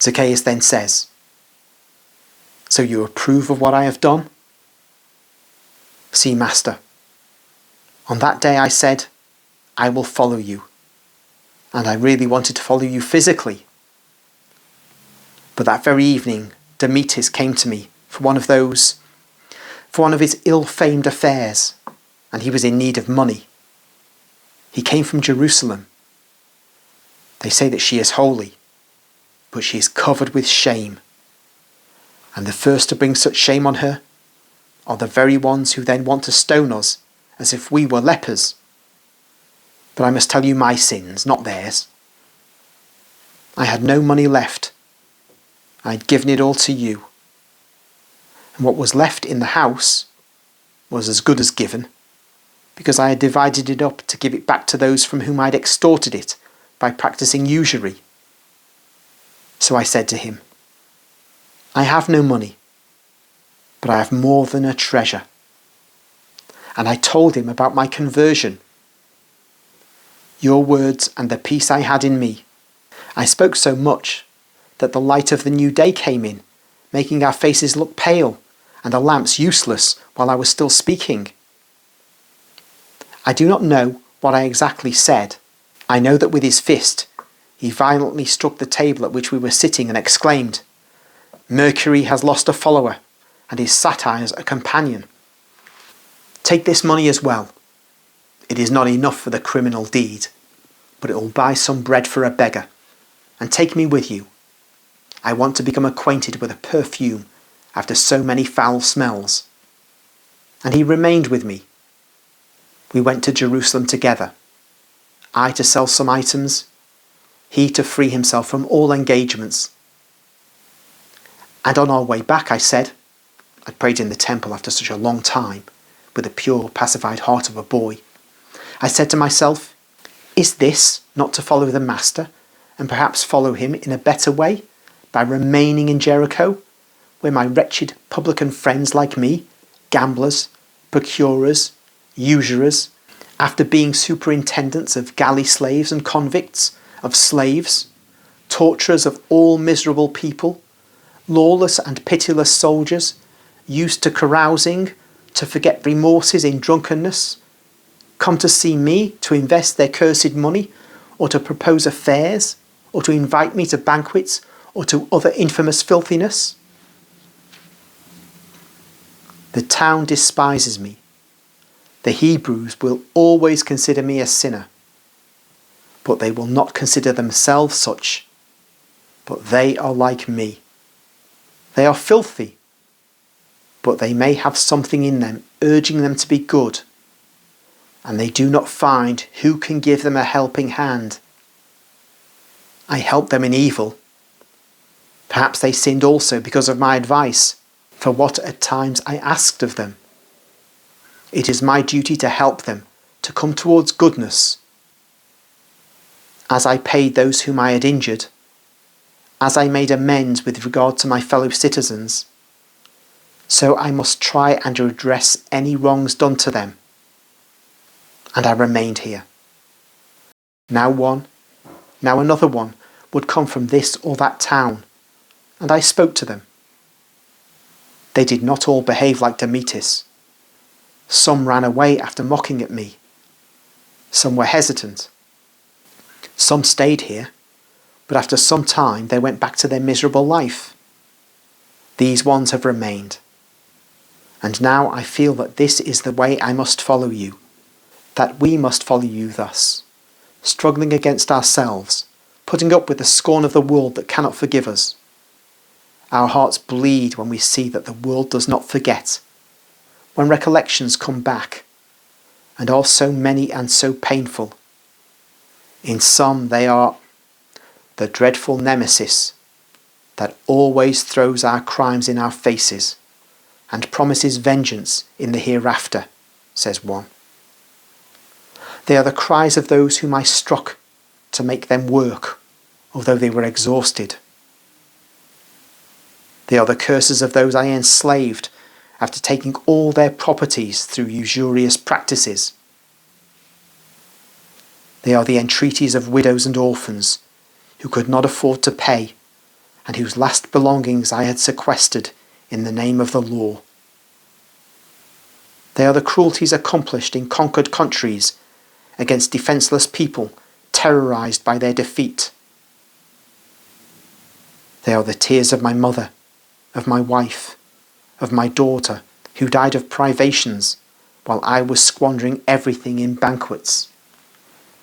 Zacchaeus then says, "So you approve of what I have done?" "See, Master, on that day I said, I will follow you. And I really wanted to follow you physically. But that very evening, Demetrius came to me for one of his ill-famed affairs, and he was in need of money. He came from Jerusalem. They say that she is holy, but she is covered with shame. And the first to bring such shame on her are the very ones who then want to stone us as if we were lepers. But I must tell you my sins, not theirs. I had no money left. I had given it all to you. And what was left in the house was as good as given, because I had divided it up to give it back to those from whom I had extorted it by practicing usury. So I said to him, I have no money, but I have more than a treasure. And I told him about my conversion, your words and the peace I had in me. I spoke so much that the light of the new day came in, making our faces look pale and the lamps useless while I was still speaking. I do not know what I exactly said. I know that with his fist he violently struck the table at which we were sitting and exclaimed, Mercury has lost a follower and his satires a companion. Take this money as well. It is not enough for the criminal deed, but it will buy some bread for a beggar. And take me with you. I want to become acquainted with a perfume after so many foul smells. And he remained with me. We went to Jerusalem together, I to sell some items, he to free himself from all engagements. And on our way back, I said, I prayed in the temple after such a long time, with the pure, pacified heart of a boy. I said to myself, is this not to follow the Master, and perhaps follow him in a better way, by remaining in Jericho, where my wretched publican friends like me, gamblers, procurers, usurers, after being superintendents of galley slaves and convicts, of slaves, torturers of all miserable people, lawless and pitiless soldiers, used to carousing, to forget remorses in drunkenness, come to see me to invest their cursed money, or to propose affairs, or to invite me to banquets, or to other infamous filthiness? The town despises me. The Hebrews will always consider me a sinner, but they will not consider themselves such. But they are like me. They are filthy, but they may have something in them urging them to be good, and they do not find who can give them a helping hand. I helped them in evil. Perhaps they sinned also because of my advice, for what at times I asked of them. It is my duty to help them to come towards goodness. As I paid those whom I had injured, as I made amends with regard to my fellow citizens, so I must try and redress any wrongs done to them. And I remained here. Now one, now another one would come from this or that town, and I spoke to them. They did not all behave like Demetrius. Some ran away after mocking at me. Some were hesitant. Some stayed here, but after some time they went back to their miserable life. These ones have remained. And now I feel that this is the way I must follow you, that we must follow you thus, struggling against ourselves, putting up with the scorn of the world that cannot forgive us. Our hearts bleed when we see that the world does not forget, when recollections come back, and are so many and so painful. In some they are the dreadful nemesis that always throws our crimes in our faces and promises vengeance in the hereafter, says one. They are the cries of those whom I struck to make them work, although they were exhausted. They are the curses of those I enslaved after taking all their properties through usurious practices. They are the entreaties of widows and orphans who could not afford to pay, and whose last belongings I had sequestered in the name of the law. They are the cruelties accomplished in conquered countries against defenceless people terrorized by their defeat. They are the tears of my mother, of my wife, of my daughter, who died of privations while I was squandering everything in banquets.